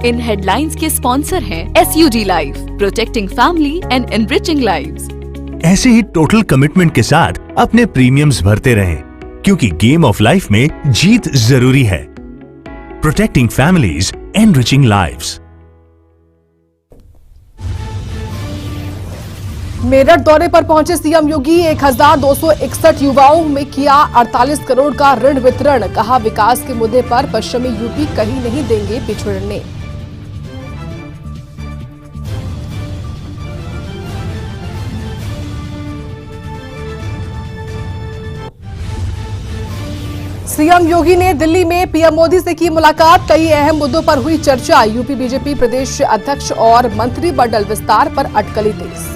इन headlines के sponsor हैं SUD life, protecting family and enriching lives. ऐसे ही टोटल कमिटमेंट के साथ अपने प्रीमियम्स भरते रहें, क्योंकि गेम ऑफ लाइफ में जीत जरूरी है। Protecting families, enriching lives. Meerut दौरे पर पहुंचे सीएम योगी, 1261 युवाओं में किया 48 करोड़ का ऋण वितरण। कहा, विकास के मुद्दे पर पश्चिमी यूपी कहीं नहीं देंगे पिछड़ने। सीएम योगी ने दिल्ली में पीएम मोदी से की मुलाकात। कई अहम मुद्दों पर हुई चर्चा। यूपी बीजेपी प्रदेश अध्यक्ष और मंत्रिमंडल विस्तार पर अटकलें तेज।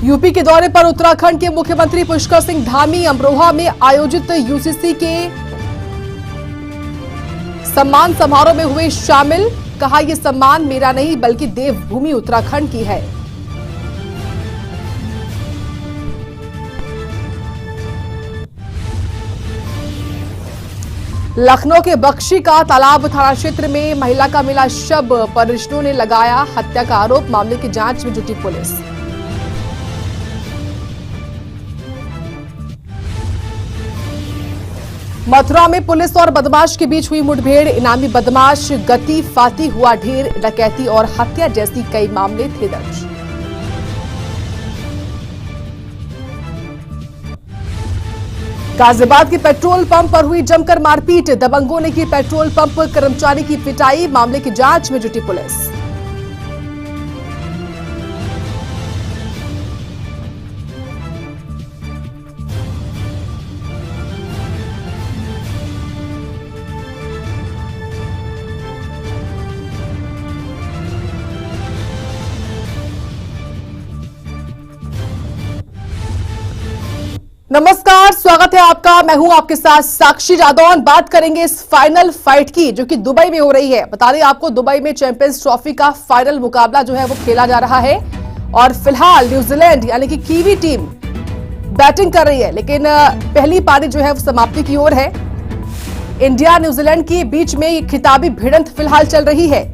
यूपी के दौरे पर उत्तराखंड के मुख्यमंत्री पुष्कर सिंह धामी अमरोहा में आयोजित यूसीसी के सम्मान समारोह में हुए शामिल। कहा, यह सम्मान मेरा नहीं बल्कि देवभूमि उत्तराखंड की है। लखनऊ के बख्शी का तालाब थाना क्षेत्र में महिला का मिला शव, परिजनों ने लगाया हत्या का आरोप। मामले की जांच में जुटी पुलिस। मथुरा में पुलिस और बदमाश के बीच हुई मुठभेड़। इनामी बदमाश गति फाती हुआ ढेर। डकैती और हत्या जैसी कई मामले थे दर्ज। गाजियाबाद के पेट्रोल पंप पर हुई जमकर मारपीट। दबंगों ने की पेट्रोल पंप कर्मचारी की पिटाई। मामले की जांच में जुटी पुलिस। नमस्कार, स्वागत है आपका। मैं हूं आपके साथ साक्षी जादौन। बात करेंगे इस फाइनल फाइट की जो कि दुबई में हो रही है। बता दें आपको, दुबई में चैंपियंस ट्रॉफी का फाइनल मुकाबला जो है वो खेला जा रहा है और फिलहाल न्यूजीलैंड यानी कि कीवी टीम बैटिंग कर रही है, लेकिन पहली पारी जो है वो समाप्ति की ओर है। इंडिया न्यूजीलैंड के बीच में ये खिताबी भिड़ंत फिलहाल चल रही है।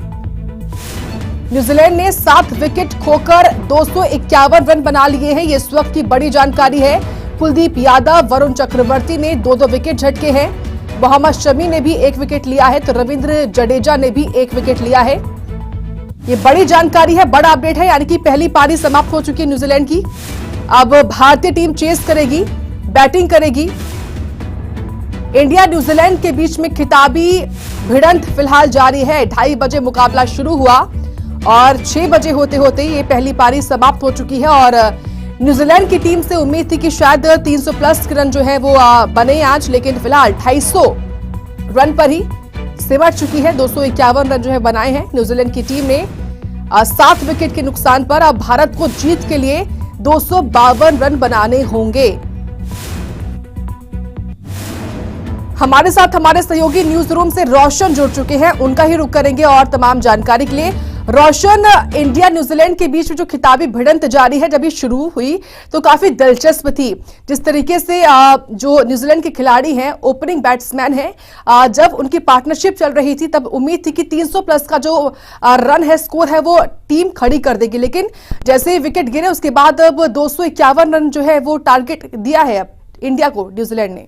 न्यूजीलैंड ने 7 विकेट खोकर 251 रन बना लिए हैं। ये इस वक्त की बड़ी जानकारी है। कुलदीप यादव, वरुण चक्रवर्ती ने 2-2 विकेट झटके हैं। मोहम्मद शमी ने भी 1 विकेट लिया है, तो रविंद्र जडेजा ने भी 1 विकेट लिया है। ये बड़ी जानकारी है, बड़ा अपडेट है। यानी कि पहली पारी समाप्त हो चुकी है न्यूजीलैंड की। अब भारतीय टीम चेस करेगी, बैटिंग करेगी। इंडिया न्यूजीलैंड के बीच में खिताबी भिड़ंत फिलहाल जारी है। 2:30 बजे मुकाबला शुरू हुआ और 6 बजे होते होते ये पहली पारी समाप्त हो चुकी है। और न्यूजीलैंड की टीम से उम्मीद थी कि शायद 300 प्लस रन जो है वो बने आज, लेकिन फिलहाल 250 रन पर ही सिमट चुकी है। 251 रन जो है बनाए हैं न्यूजीलैंड की टीम ने 7 विकेट के नुकसान पर। अब भारत को जीत के लिए 252 रन बनाने होंगे। हमारे साथ हमारे सहयोगी न्यूज रूम से रोशन जुड़ चुके हैं, उनका ही रुख करेंगे और तमाम जानकारी के लिए। रोशन, इंडिया न्यूजीलैंड के बीच में जो खिताबी भिड़ंत जारी है, जब ये शुरू हुई तो काफी दिलचस्प थी। जिस तरीके से जो न्यूजीलैंड के खिलाड़ी हैं, ओपनिंग बैट्समैन हैं, जब उनकी पार्टनरशिप चल रही थी तब उम्मीद थी कि 300 प्लस का जो रन है, स्कोर है, वो टीम खड़ी कर देगी। लेकिन जैसे ही विकेट गिरे उसके बाद अब 251 रन जो है वो टारगेट दिया है इंडिया को न्यूजीलैंड ने।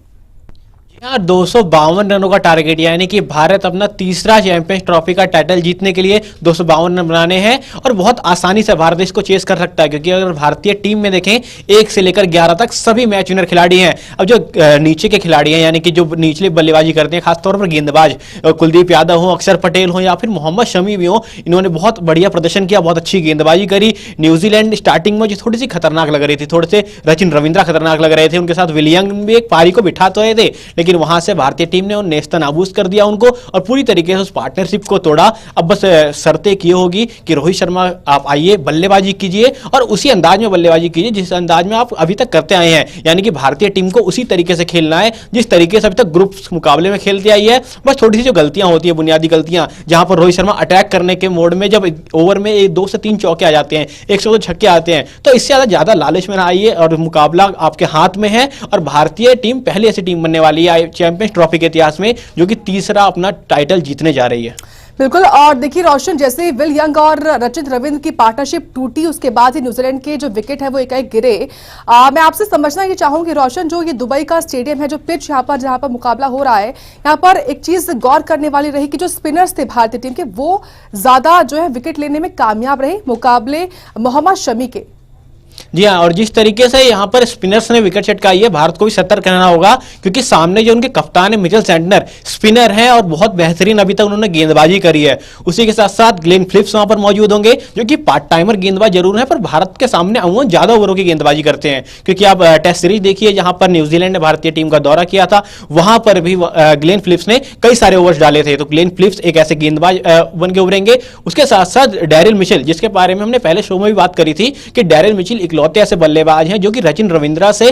252 रनों का टारगेट, यानी कि भारत अपना तीसरा चैंपियंस ट्रॉफी का टाइटल जीतने के लिए 252 रन बनाने हैं और बहुत आसानी से भारत इसको चेस कर सकता है। क्योंकि अगर भारतीय टीम में देखें 1 से लेकर 11 तक सभी मैच विनर खिलाड़ी हैं। अब जो नीचे के खिलाड़ी हैं, यानी कि जो निचले बल्लेबाजी करते हैं, खासतौर पर गेंदबाज कुलदीप यादव हो, अक्षर पटेल हो या फिर मोहम्मद शमी भी हो, इन्होंने बहुत बढ़िया प्रदर्शन किया, बहुत अच्छी गेंदबाजी करी। न्यूजीलैंड स्टार्टिंग में जो थोड़ी सी खतरनाक लग रही थी, थोड़े से सचिन रविंद्रा खतरनाक लग रहे थे, उनके साथ विलियम भी एक पारी को बिठा तो रहे थे, लेकिन वहां से भारतीय टीम ने उन नेस्ता नाबूद कर दिया उनको और पूरी तरीके से उस पार्टनरशिप को तोड़ा। अब बस शर्तें की होगी कि रोहित शर्मा आप आइए, बल्लेबाजी कीजिए और उसी अंदाज में बल्लेबाजी कीजिए जिस अंदाज में आप अभी तक करते आए हैं, यानी कि भारतीय टीम को उसी तरीके से खेलना है जिस तरीके से अभी तक ग्रुप मुकाबले में खेलते आई है। बस थोड़ी सी जो गलतियां होती है, बुनियादी गलतियां, जहां पर रोहित शर्मा अटैक करने के मोड में जब ओवर में 2 से 3 चौके आ जाते हैं, 100 छक्के आते हैं, तो इससे ज्यादा लालच में ना आइए और मुकाबला आपके हाथ में है। और भारतीय टीम पहली ऐसी टीम बनने वाली है चैंपियंस ट्रॉफी के इतिहास में जो कि तीसरा अपना टाइटल जीतने जा रही है। बिल्कुल। और देखिए रोशन, जैसे ही विल यंग और रचित रविंद्र की पार्टनरशिप टूटी उसके बाद ही न्यूजीलैंड के जो विकेट है वो एकाएक गिरे। मैं आपसे समझना ये चाहूंगी रोशन, जो ये दुबई का स्टेडियम है, जो पिच यहाँ पर जहाँ पर मुकाबला हो रहा है, यहाँ पर एक चीज गौर करने वाली रही कि जो स्पिनर्स थे भारतीय टीम के वो ज्यादा जो है विकेट लेने में कामयाब रहे मुकाबले मोहम्मद शमी के। जी हाँ, और जिस तरीके से यहाँ पर स्पिनर्स ने विकेट चटकाई है, भारत को भी सतर्क रहना होगा क्योंकि सामने जो उनके कप्तान है मिचेल सैंटनर, स्पिनर हैं और बहुत बेहतरीन अभी तक उन्होंने गेंदबाजी करी है। उसी के साथ साथ ग्लेन फिलिप्स वहां पर मौजूद होंगे जो कि पार्ट टाइमर गेंदबाज जरूर है पर भारत के सामने अमूमन ज्यादा ओवरों की गेंदबाजी करते हैं। क्योंकि आप टेस्ट सीरीज देखिए जहां पर न्यूजीलैंड ने भारतीय टीम का दौरा किया था, वहां पर भी ग्लेन फिलिप्स ने कई सारे ओवर्स डाले थे, तो ग्लेन फिलिप्स एक ऐसे गेंदबाज बन के उभरेंगे। उसके साथ साथ डैरिल मिचेल, जिसके बारे में हमने पहले शो में भी बात करी थी कि डैरिल मिचेल इकलौते ऐसे बल्लेबाज हैं जो कि रचिन रविंद्रा से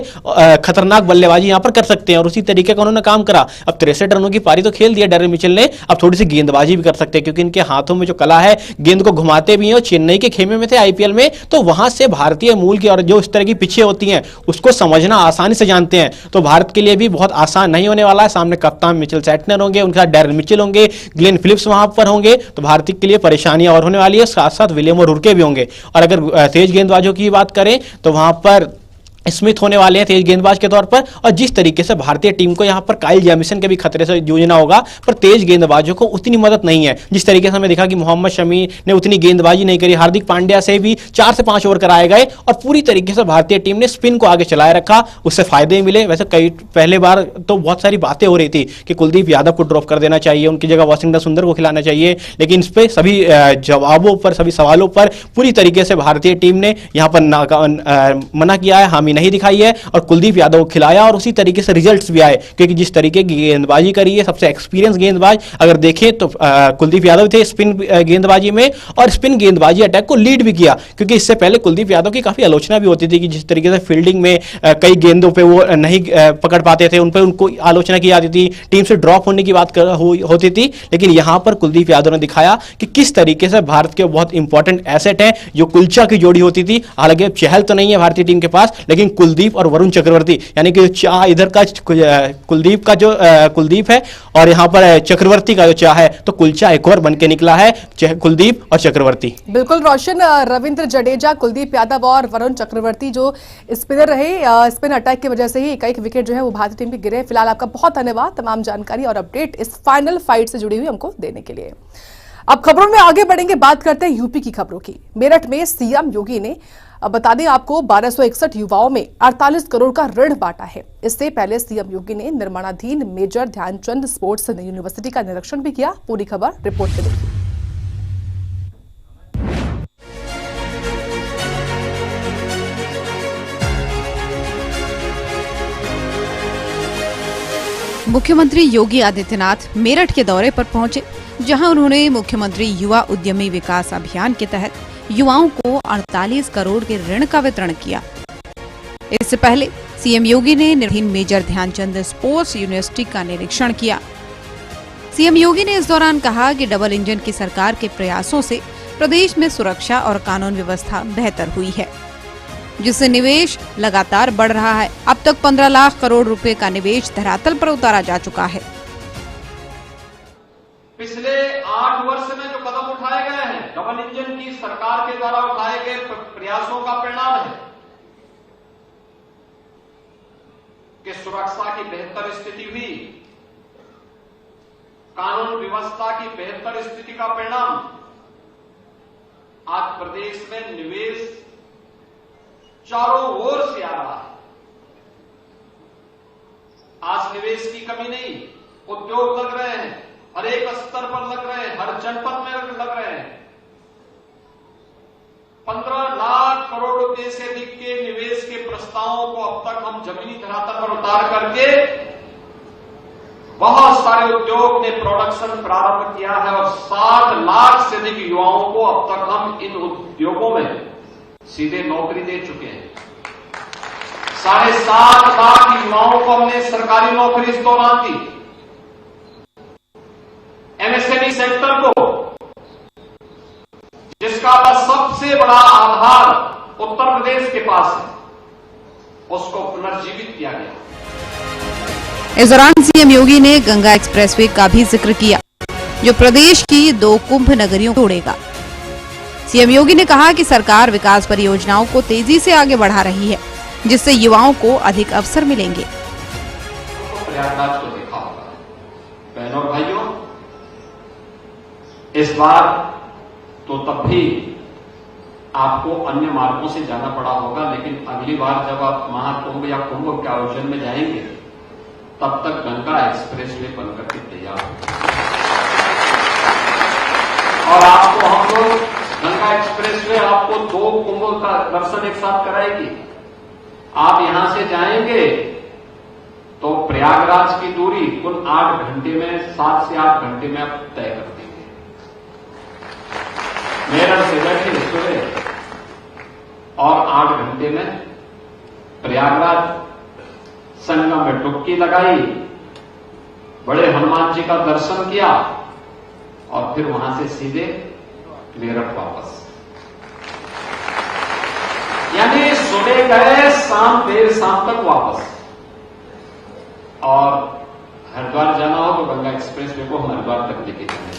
खतरनाक बल्लेबाजी यहां पर कर सकते हैं और उसी तरीके का उन्होंने काम करा। अब 63 रनों की पारी तो खेल दिया डैरिल मिचेल ने, अब थोड़ी सी गेंदबाजी भी कर सकते हैं क्योंकि इनके हाथों में जो कला है, गेंद को घुमाते भी हैं। और चेन्नई के खेमे में थे आईपीएल में, तो वहां से भारतीय मूल की और जो इस तरह की पिछे होती हैं उसको समझना आसानी से जानते हैं। तो भारत के लिए भी बहुत आसान नहीं होने वाला है। सामने कप्तान मिचेल सैंटनर होंगे, उनके साथ डैरिल मिचेल होंगे, ग्लेन फिलिप्स वहां पर होंगे, तो भारत के लिए परेशानियां और होने वाली है। साथ साथ विलियम और रुके भी होंगे। और अगर तेज गेंदबाजों की बात करें तो वहां पर स्मिथ होने वाले हैं तेज गेंदबाज के तौर पर। और जिस तरीके से भारतीय टीम को यहां पर काइल जेमिसन के भी खतरे से जूझना होगा, पर तेज गेंदबाजों को उतनी मदद नहीं है जिस तरीके से हमें दिखा कि मोहम्मद शमी ने उतनी गेंदबाजी नहीं करी। हार्दिक पांड्या से भी 4 से 5 ओवर कराए गए और पूरी तरीके से भारतीय टीम ने स्पिन को आगे चलाए रखा, उससे फायदे मिले। वैसे कई पहले बार तो बहुत सारी बातें हो रही थी कि कुलदीप यादव को ड्रॉप कर देना चाहिए, उनकी जगह वाशिंगटन सुंदर को खिलाना चाहिए, लेकिन इस पर सभी जवाबों पर, सभी सवालों पर पूरी तरीके से भारतीय टीम ने यहां पर मना किया है, हामी नहीं दिखाई है और कुलदीप यादव को खिलाया और उसी तरीके से रिजल्ट्स भी आए। क्योंकि जिस तरीके की गेंदबाजी करी है, सबसे एक्सपीरियंस गेंदबाज अगर देखें तो कुलदीप यादव थे स्पिन गेंदबाजी में, और स्पिन गेंदबाजी अटैक को लीड भी किया। क्योंकि इससे पहले कुलदीप यादव की काफी आलोचना भी होती थी कि जिस तरीके से फील्डिंग में कई गेंदों पे वो नहीं पकड़ पाते थे, उन पर उनको आलोचना की जाती थी, टीम से ड्रॉप होने की बात होती थी। लेकिन यहां पर कुलदीप यादव ने दिखाया कि किस तरीके से भारत के बहुत इंपॉर्टेंट एसेट है, जो कुलचा की जोड़ी होती थी। हालांकि चहल तो नहीं है भारतीय टीम के पास, लेकिन कुलदीप और वरुण चक्रवर्ती, यानी कि चाह इधर का कुलदीप का जो कुलदीप है और यहां पर चक्रवर्ती का जो चाह है, तो कुलचा एक और बन के निकला है, कुलदीप और चक्रवर्ती। बिल्कुल रोशन, रविंद्र जडेजा, कुलदीप यादव और वरुण चक्रवर्ती जो स्पिनर रहे, स्पिन अटैक की वजह से ही एक विकेट जो है वो भारतीय टीम के गिरे। फिलहाल आपका बहुत धन्यवाद तमाम जानकारी और अपडेट इस फाइनल फाइट से जुड़ी हुई हमको देने के लिए। अब खबरों में आगे बढ़ेंगे, बात करते हैं यूपी की खबरों की। मेरठ में सीएम योगी ने, अब बता दें आपको, 1261 युवाओं में 48 करोड़ का ऋण बांटा है। इससे पहले सीएम योगी ने निर्माणाधीन मेजर ध्यानचंद स्पोर्ट्स यूनिवर्सिटी का निरीक्षण भी किया। पूरी खबर रिपोर्ट में देखिए। मुख्यमंत्री योगी आदित्यनाथ मेरठ के दौरे पर पहुंचे, जहां उन्होंने मुख्यमंत्री युवा उद्यमी विकास अभियान के तहत युवाओं को 48 करोड़ के ऋण का वितरण किया। इससे पहले सीएम योगी ने निर्माणाधीन मेजर ध्यानचंद स्पोर्ट्स यूनिवर्सिटी का निरीक्षण किया। सीएम योगी ने इस दौरान कहा कि डबल इंजन की सरकार के प्रयासों से प्रदेश में सुरक्षा और कानून व्यवस्था बेहतर हुई है, जिससे निवेश लगातार बढ़ रहा है। अब तक 15 लाख करोड़ रुपए का निवेश धरातल पर उतारा जा चुका है। पिछले 8 वर्ष में जो कदम उठाए गए हैं, डबल इंजन की सरकार के द्वारा उठाए गए प्रयासों का परिणाम है कि सुरक्षा की बेहतर स्थिति हुई, कानून व्यवस्था की बेहतर स्थिति का परिणाम आज प्रदेश में निवेश चारों ओर से आ रहा है। आज निवेश की कमी नहीं, उद्योग लग रहे हैं, हर एक स्तर पर लग रहे हैं, हर जनपद में लग रहे हैं। 15 लाख करोड़ रुपए से अधिक के निवेश के प्रस्तावों को अब तक हम जमीनी धरातल पर उतार करके उद्योग ने प्रोडक्शन प्रारंभ किया है और 60 लाख से अधिक युवाओं को अब तक हम इन उद्योगों में सीधे नौकरी दे चुके हैं। 7.5 लाख युवाओं को हमने सरकारी नौकरी इस दौरान दी। एमएसएमई सेक्टर को, जिसका सबसे बड़ा आधार उत्तर प्रदेश के पास है, उसको पुनर्जीवित किया गया। इस दौरान सीएम योगी ने गंगा एक्सप्रेसवे का भी जिक्र किया, जो प्रदेश की 2 कुंभ नगरियों को जोड़ेगा। सीएम योगी ने कहा कि सरकार विकास परियोजनाओं को तेजी से आगे बढ़ा रही है, जिससे युवाओं को अधिक अवसर मिलेंगे। तो प्रयागराज को देखा होगा। बहनों और भाइयों, इस बार तो तब भी आपको अन्य मार्गों से जाना पड़ा होगा, लेकिन अगली बार जब आप महाकुंभ या कुंभ के आयोजन में जाएंगे, तब तक गंगा एक्सप्रेसवे बनकर के तैयार हो और आपको हम लोग गंगा एक्सप्रेसवे आपको 2 कुंभ का दर्शन एक साथ कराएगी। आप यहां से जाएंगे तो प्रयागराज की दूरी कुल 8 घंटे में, 7 से 8 घंटे में आप तय कर देंगे। मेरठ से बैठे सुबह और 8 घंटे में प्रयागराज संगम में डुबकी लगाई, बड़े हनुमान जी का दर्शन किया और फिर वहां से सीधे मेरठ वापस। यानी सुबह गए, देर शाम तक वापस। और हरिद्वार जाना हो तो गंगा एक्सप्रेसवे को हरिद्वार तक लेके जाएंगे।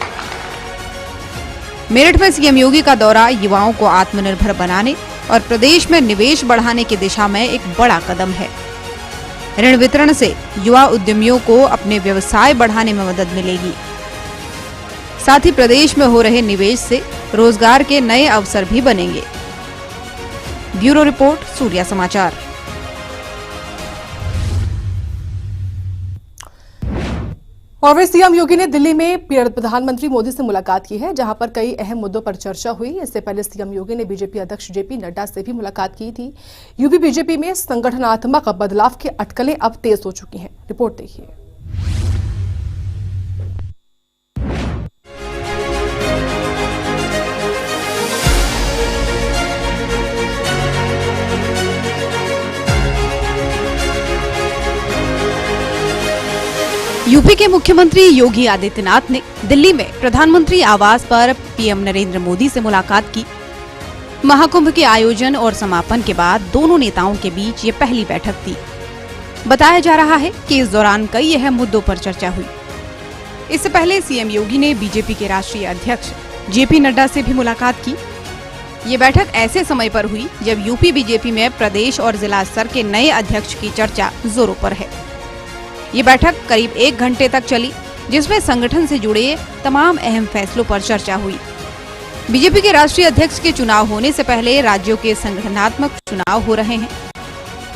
मेरठ में सीएम योगी का दौरा युवाओं को आत्मनिर्भर बनाने और प्रदेश में निवेश बढ़ाने की दिशा में एक बड़ा कदम है। ऋण वितरण से युवा उद्यमियों को अपने व्यवसाय बढ़ाने में मदद मिलेगी। साथ ही प्रदेश में हो रहे निवेश से रोजगार के नए अवसर भी बनेंगे। ब्यूरो रिपोर्ट, सूर्या समाचार। और वे सीएम योगी ने दिल्ली में प्रधानमंत्री मोदी से मुलाकात की है, जहां पर कई अहम मुद्दों पर चर्चा हुई। इससे पहले सीएम योगी ने बीजेपी अध्यक्ष जेपी नड्डा से भी मुलाकात की थी। यूपी बीजेपी में संगठनात्मक बदलाव की अटकलें अब तेज हो चुकी हैं। रिपोर्ट देखिए। यूपी के मुख्यमंत्री योगी आदित्यनाथ ने दिल्ली में प्रधानमंत्री आवास पर पीएम नरेंद्र मोदी से मुलाकात की। महाकुंभ के आयोजन और समापन के बाद दोनों नेताओं के बीच ये पहली बैठक थी। बताया जा रहा है कि इस दौरान कई अहम मुद्दों पर चर्चा हुई। इससे पहले सीएम योगी ने बीजेपी के राष्ट्रीय अध्यक्ष जेपी नड्डा से भी मुलाकात की। ये बैठक ऐसे समय पर हुई जब यूपी बीजेपी में प्रदेश और जिला स्तर के नए अध्यक्ष की चर्चा जोरों पर है। ये बैठक करीब 1 घंटे तक चली, जिसमें संगठन से जुड़े तमाम अहम फैसलों पर चर्चा हुई। बीजेपी के राष्ट्रीय अध्यक्ष के चुनाव होने से पहले राज्यों के संगठनात्मक चुनाव हो रहे हैं।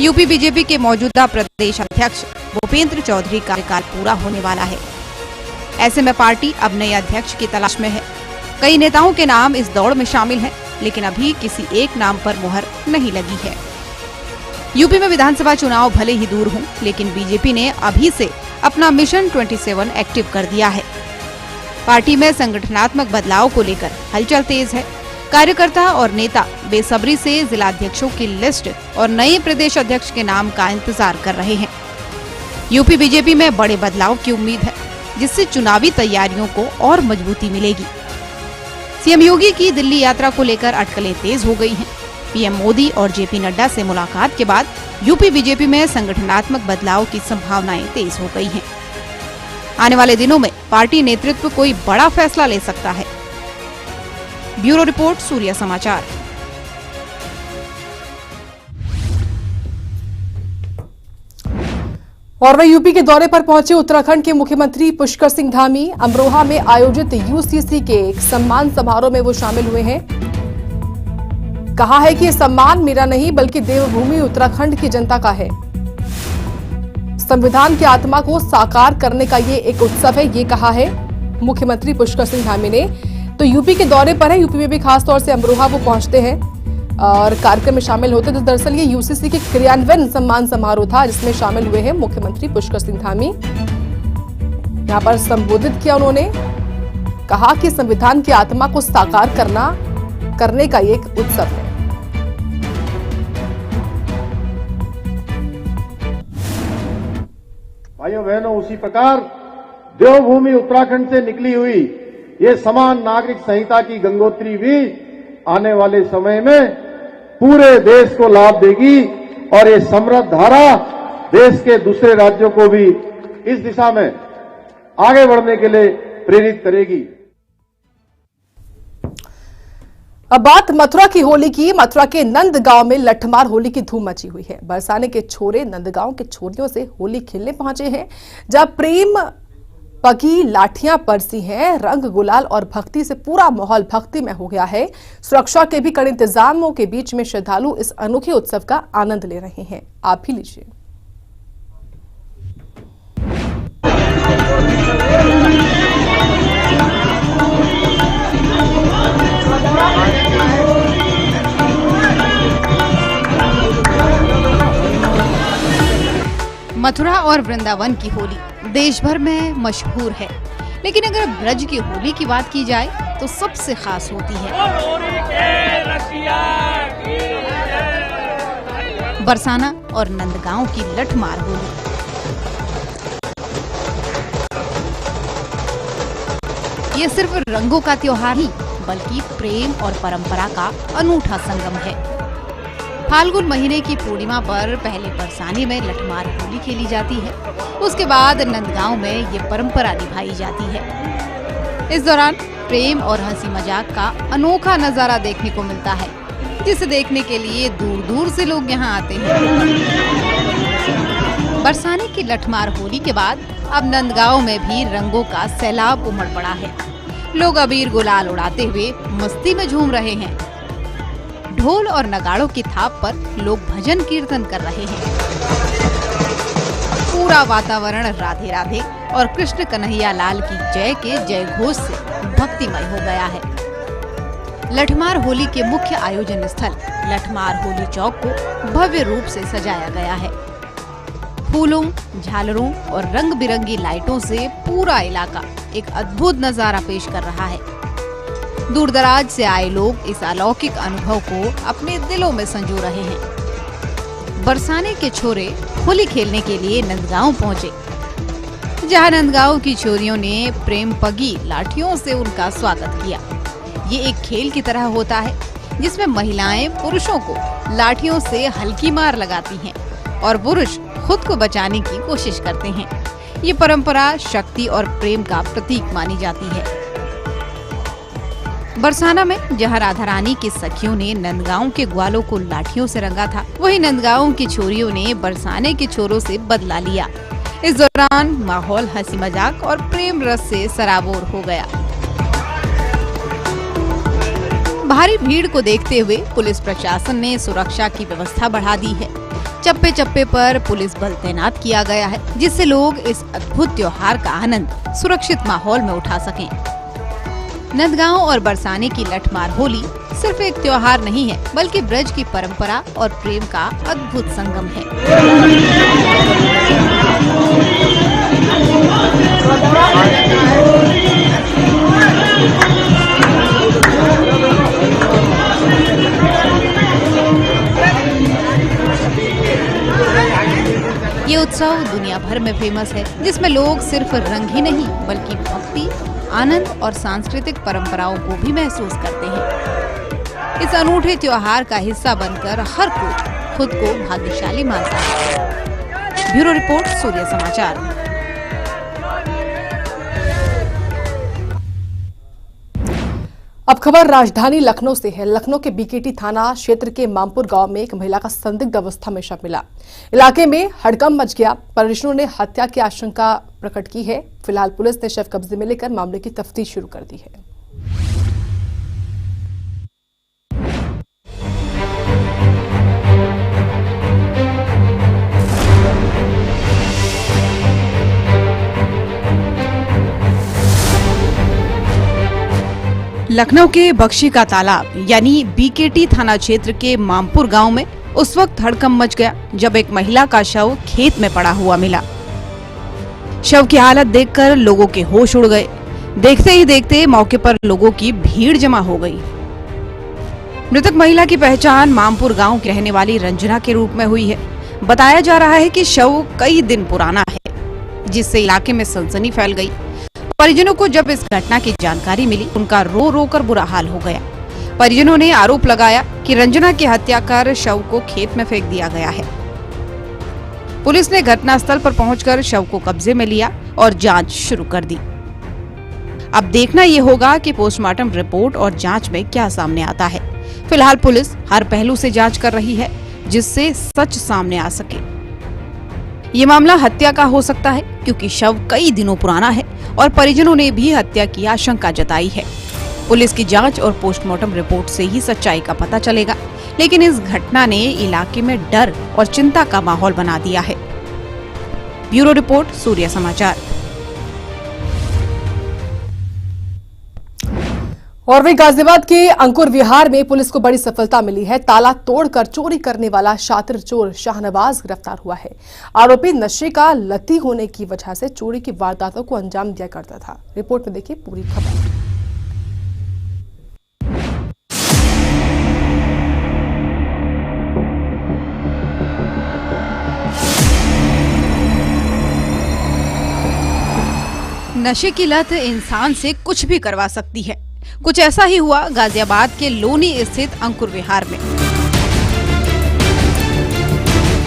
यूपी बीजेपी के मौजूदा प्रदेश अध्यक्ष भूपेंद्र चौधरी का कार्यकाल पूरा होने वाला है। ऐसे में पार्टी अब नए अध्यक्ष की तलाश में है। कई नेताओं के नाम इस दौड़ में शामिल हैं, लेकिन अभी किसी एक नाम पर मुहर नहीं लगी है। यूपी में विधानसभा चुनाव भले ही दूर हों, लेकिन बीजेपी ने अभी से अपना मिशन 27 एक्टिव कर दिया है। पार्टी में संगठनात्मक बदलाव को लेकर हलचल तेज है। कार्यकर्ता और नेता बेसब्री से जिलाध्यक्षों की लिस्ट और नए प्रदेश अध्यक्ष के नाम का इंतजार कर रहे हैं। यूपी बीजेपी में बड़े बदलाव की उम्मीद है, जिससे चुनावी तैयारियों को और मजबूती मिलेगी। सीएम योगी की दिल्ली यात्रा को लेकर अटकलें तेज हो गई हैं। पीएम मोदी और जेपी नड्डा से मुलाकात के बाद यूपी बीजेपी में संगठनात्मक बदलाव की संभावनाएं तेज हो गई हैं। आने वाले दिनों में पार्टी नेतृत्व कोई बड़ा फैसला ले सकता है। ब्यूरो रिपोर्ट, सूर्या समाचार। और वह यूपी के दौरे पर पहुंचे उत्तराखंड के मुख्यमंत्री पुष्कर सिंह धामी अमरोहा में आयोजित यूसीसी के एक सम्मान समारोह में वो शामिल हुए हैं। कहा है कि ये सम्मान मेरा नहीं बल्कि देवभूमि उत्तराखंड की जनता का है। संविधान की आत्मा को साकार करने का ये एक उत्सव है, ये कहा है मुख्यमंत्री पुष्कर सिंह धामी ने। तो यूपी के दौरे पर है, यूपी में भी खासतौर से अमरोहा वो पहुंचते हैं और कार्यक्रम में शामिल होते। तो दरअसल ये यूसीसी के क्रियान्वयन सम्मान समारोह था, जिसमें शामिल हुए हैं मुख्यमंत्री पुष्कर सिंह धामी। यहाँ पर संबोधित किया उन्होंने, कहा कि संविधान की आत्मा को साकार करने का ये एक उत्सव है। भाइयों बहनों, उसी प्रकार देवभूमि उत्तराखंड से निकली हुई ये समान नागरिक संहिता की गंगोत्री भी आने वाले समय में पूरे देश को लाभ देगी और ये समृद्ध धारा देश के दूसरे राज्यों को भी इस दिशा में आगे बढ़ने के लिए प्रेरित करेगी। अब बात मथुरा की होली की। मथुरा के नंदगांव में लठमार होली की धूम मची हुई है। बरसाने के छोरे नंदगांव के छोरियों से होली खेलने पहुंचे हैं, जहां प्रेम पगी लाठियां बरसी हैं। रंग गुलाल और भक्ति से पूरा माहौल भक्तिमय हो गया है। सुरक्षा के भी कड़े इंतजामों के बीच में श्रद्धालु इस अनोखे उत्सव का आनंद ले रहे हैं। आप भी लीजिए। मथुरा और वृंदावन की होली देश भर में मशहूर है, लेकिन अगर ब्रज की होली की बात की जाए तो सबसे खास होती है बरसाना और नंदगांव की लठमार होली। ये सिर्फ रंगों का त्योहार नहीं, बल्कि प्रेम और परंपरा का अनूठा संगम है। फाल्गुन महीने की पूर्णिमा पर पहले बरसाने में लठमार होली खेली जाती है, उसके बाद नंदगांव में ये परंपरा निभाई जाती है। इस दौरान प्रेम और हंसी मजाक का अनोखा नजारा देखने को मिलता है, जिसे देखने के लिए दूर दूर से लोग यहाँ आते हैं। बरसाने की लठमार होली के बाद अब नंदगांव में भी रंगों का सैलाब उमड़ पड़ा है। लोग अबीर गुलाल उड़ाते हुए मस्ती में झूम रहे हैं। ढोल और नगाड़ों की थाप पर लोग भजन कीर्तन कर रहे हैं। पूरा वातावरण राधे राधे और कृष्ण कन्हैया लाल की जय के जय घोष से भक्तिमय हो गया है। लठमार होली के मुख्य आयोजन स्थल लठमार होली चौक को भव्य रूप से सजाया गया है। फूलों, झालरों और रंग बिरंगी लाइटों से पूरा इलाका एक अद्भुत नजारा पेश कर रहा है। दूर दराज से आए लोग इस अलौकिक अनुभव को अपने दिलों में संजो रहे हैं। बरसाने के छोरे होली खेलने के लिए नंदगांव पहुंचे, जहां नंदगांव की छोरियों ने प्रेम पगी लाठियों से उनका स्वागत किया। ये एक खेल की तरह होता है, जिसमें महिलाएं पुरुषों को लाठियों से हल्की मार लगाती हैं और पुरुष खुद को बचाने की कोशिश करते हैं। ये परंपरा शक्ति और प्रेम का प्रतीक मानी जाती है। बरसाना में जहां राधा रानी की सखियों ने नंदगांव के ग्वालों को लाठियों से रंगा था, वहीं नंदगांव की छोरियों ने बरसाने के छोरों से बदला लिया। इस दौरान माहौल हंसी मजाक और प्रेम रस से सराबोर हो गया। भारी भीड़ को देखते हुए पुलिस प्रशासन ने सुरक्षा की व्यवस्था बढ़ा दी है। चप्पे चप्पे पर पुलिस बल तैनात किया गया है, जिससे लोग इस अद्भुत त्योहार का आनंद सुरक्षित माहौल में उठा सकें। नंदगांव और बरसाने की लठमार होली सिर्फ एक त्योहार नहीं है, बल्कि ब्रज की परंपरा और प्रेम का अद्भुत संगम है। ये उत्सव दुनिया भर में फेमस है, जिसमें लोग सिर्फ रंग ही नहीं, बल्कि भक्ति, आनंद और सांस्कृतिक परंपराओं को भी महसूस करते हैं। इस अनूठे त्योहार का हिस्सा बनकर हर कोई खुद को भाग्यशाली मानता है। ब्यूरो रिपोर्ट, सूर्य समाचार। अब खबर राजधानी लखनऊ से है। लखनऊ के बीकेटी थाना क्षेत्र के मामपुर गांव में एक महिला का संदिग्ध अवस्था में शव मिला। इलाके में हड़कंप मच गया। परिजनों ने हत्या की आशंका प्रकट की है। फिलहाल पुलिस ने शव कब्जे में लेकर मामले की तफ्तीश शुरू कर दी है। लखनऊ के बख्शी का तालाब यानी बीकेटी थाना क्षेत्र के मामपुर गांव में उस वक्त हड़कंप मच गया जब एक महिला का शव खेत में पड़ा हुआ मिला। शव की हालत देखकर लोगों के होश उड़ गए। देखते ही देखते मौके पर लोगों की भीड़ जमा हो गई। मृतक महिला की पहचान मामपुर गांव की रहने वाली रंजना के रूप में हुई है। बताया जा रहा है कि शव कई दिन पुराना है, जिससे इलाके में सनसनी फैल गई। परिजनों को जब इस घटना की जानकारी मिली, उनका रो रो कर बुरा हाल हो गया। परिजनों ने आरोप लगाया कि रंजना की हत्या कर शव को खेत में फेंक दिया गया है। पुलिस ने घटनास्थल पर पहुंचकर शव को कब्जे में लिया और जांच शुरू कर दी। अब देखना ये होगा कि पोस्टमार्टम रिपोर्ट और जांच में क्या सामने आता है। फिलहाल पुलिस हर पहलू से जांच कर रही है, जिससे सच सामने आ सके। ये मामला हत्या का हो सकता है, क्योंकि शव कई दिनों पुराना है और परिजनों ने भी हत्या की आशंका जताई है। पुलिस की जांच और पोस्टमार्टम रिपोर्ट से ही सच्चाई का पता चलेगा, लेकिन इस घटना ने इलाके में डर और चिंता का माहौल बना दिया है। ब्यूरो रिपोर्ट, सूर्य समाचार। और वहीं गाजियाबाद के अंकुर विहार में पुलिस को बड़ी सफलता मिली है। ताला तोड़कर चोरी करने वाला शातिर चोर शाहनवाज गिरफ्तार हुआ है। आरोपी नशे का लती होने की वजह से चोरी की वारदातों को अंजाम दिया करता था। रिपोर्ट में देखिए पूरी खबर। नशे की लत इंसान से कुछ भी करवा सकती है। कुछ ऐसा ही हुआ गाजियाबाद के लोनी स्थित अंकुर विहार में,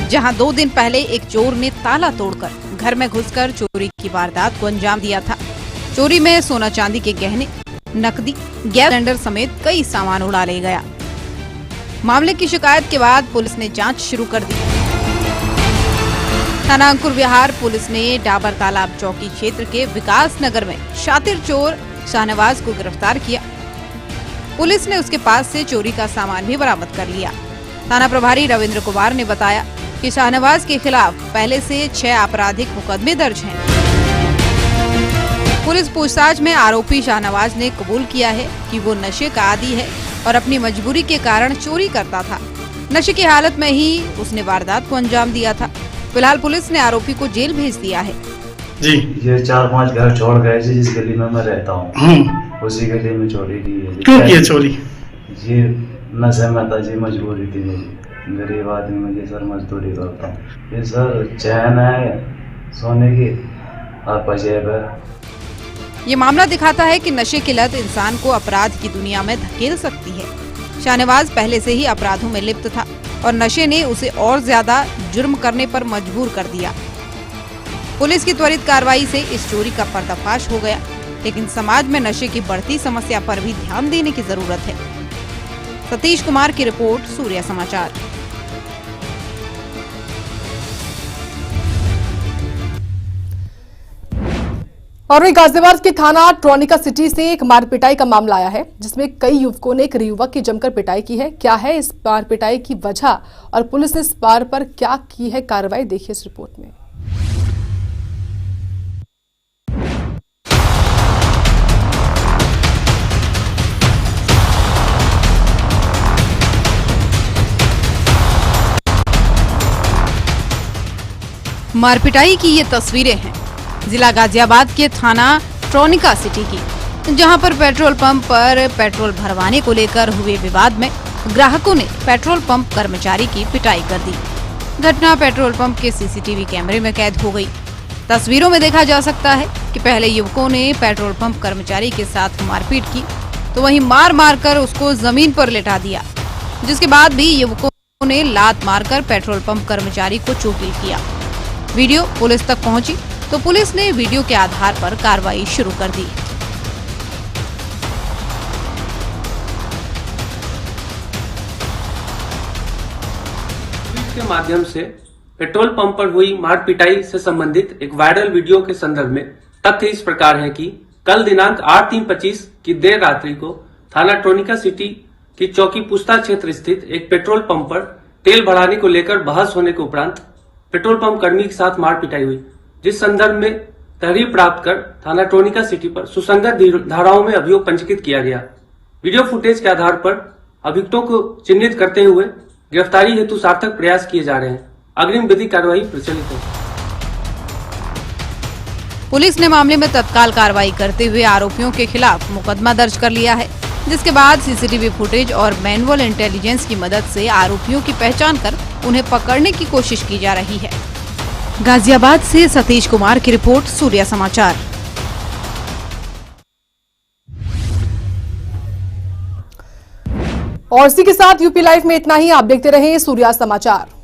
जहां 2 दिन पहले एक चोर ने ताला तोड़कर घर में घुसकर चोरी की वारदात को अंजाम दिया था। चोरी में सोना चांदी के गहने, नकदी, गैस सिलेंडर समेत कई सामान उड़ा ले गया। मामले की शिकायत के बाद पुलिस ने जांच शुरू कर दी। थाना अंकुर विहार पुलिस ने डाबर तालाब चौकी क्षेत्र के विकास नगर में शातिर चोर शाहनवाज को गिरफ्तार किया। पुलिस ने उसके पास से चोरी का सामान भी बरामद कर लिया। थाना प्रभारी रविंद्र कुमार ने बताया कि शाहनवाज के खिलाफ पहले से 6 आपराधिक मुकदमे दर्ज हैं। पुलिस पूछताछ में आरोपी शाहनवाज ने कबूल किया है कि वो नशे का आदी है और अपनी मजबूरी के कारण चोरी करता था। नशे की हालत में ही उसने वारदात को अंजाम दिया था। फिलहाल पुलिस ने आरोपी को जेल भेज दिया है। जी, ये 4-5 घर छोड़ गए जी, जिस गली में मैं रहता हूँ उसी गली में चोरी की है। क्यों की चोरी? ये नशे में था जी, मजबूरी थी मेरी। गरीब आदमी में सर मजदूरी करता हूँ। ये सर चैन है सोने की और पंजेब है। ये मामला दिखाता है कि नशे की लत इंसान को अपराध की दुनिया में धकेल सकती है। शाहनवाज पहले से ही अपराधों में लिप्त था और नशे ने उसे और ज्यादा जुर्म करने पर मजबूर कर दिया। पुलिस की त्वरित कार्रवाई से इस चोरी का पर्दाफाश हो गया, लेकिन समाज में नशे की बढ़ती समस्या पर भी ध्यान देने की जरूरत है। सतीश कुमार की रिपोर्ट, सूर्य समाचार। और वहीं गाजियाबाद के थाना ट्रॉनिका सिटी से एक मारपिटाई का मामला आया है, जिसमें कई युवकों ने एक युवक की जमकर पिटाई की है। क्या है इस मारपिटाई की वजह और पुलिस ने इस बार पर क्या की है कार्रवाई, देखिए इस रिपोर्ट में। मारपिटाई की ये तस्वीरें हैं जिला गाजियाबाद के थाना ट्रॉनिका सिटी की, जहां पर पेट्रोल पंप पर पेट्रोल भरवाने को लेकर हुए विवाद में ग्राहकों ने पेट्रोल पंप कर्मचारी की पिटाई कर दी। घटना पेट्रोल पंप के सीसीटीवी कैमरे में कैद हो गई। तस्वीरों में देखा जा सकता है कि पहले युवकों ने पेट्रोल पंप कर्मचारी के साथ मारपीट की, तो वहीं मार मार कर उसको जमीन पर लेटा दिया, जिसके बाद भी युवकों ने लात मारकर पेट्रोल पंप कर्मचारी को चोटिल किया। वीडियो पुलिस तक पहुंची तो पुलिस ने वीडियो के आधार पर कार्रवाई शुरू कर दी। के माध्यम से पेट्रोल पंप पर हुई मारपिटाई से संबंधित एक वायरल वीडियो के संदर्भ में तथ्य इस प्रकार है कि कल दिनांक 8/3/25 की देर रात्रि को थाना ट्रोनिका सिटी की चौकी पुस्ता क्षेत्र स्थित एक पेट्रोल पंप पर तेल भराने को लेकर बहस होने के उपरांत पेट्रोल पंप कर्मी के साथ मारपिटाई हुई, जिस संदर्भ में तहरीर प्राप्त कर थाना ट्रोनिका सिटी पर सुसंगत धाराओं में अभियोग पंजीकृत किया गया। वीडियो फुटेज के आधार पर अभियुक्तों को चिन्हित करते हुए गिरफ्तारी हेतु सार्थक प्रयास किए जा रहे हैं। अग्रिम विधिक कार्रवाई प्रचलित है। पुलिस ने मामले में तत्काल कार्रवाई करते हुए आरोपियों के खिलाफ मुकदमा दर्ज कर लिया है, जिसके बाद सीसीटीवी फुटेज और मैनुअल इंटेलिजेंस की मदद से आरोपियों की पहचान कर उन्हें पकड़ने की कोशिश की जा रही है। गाजियाबाद से सतीश कुमार की रिपोर्ट, सूर्या समाचार। और इसी के साथ यूपी लाइव में इतना ही। आप देखते रहें सूर्या समाचार।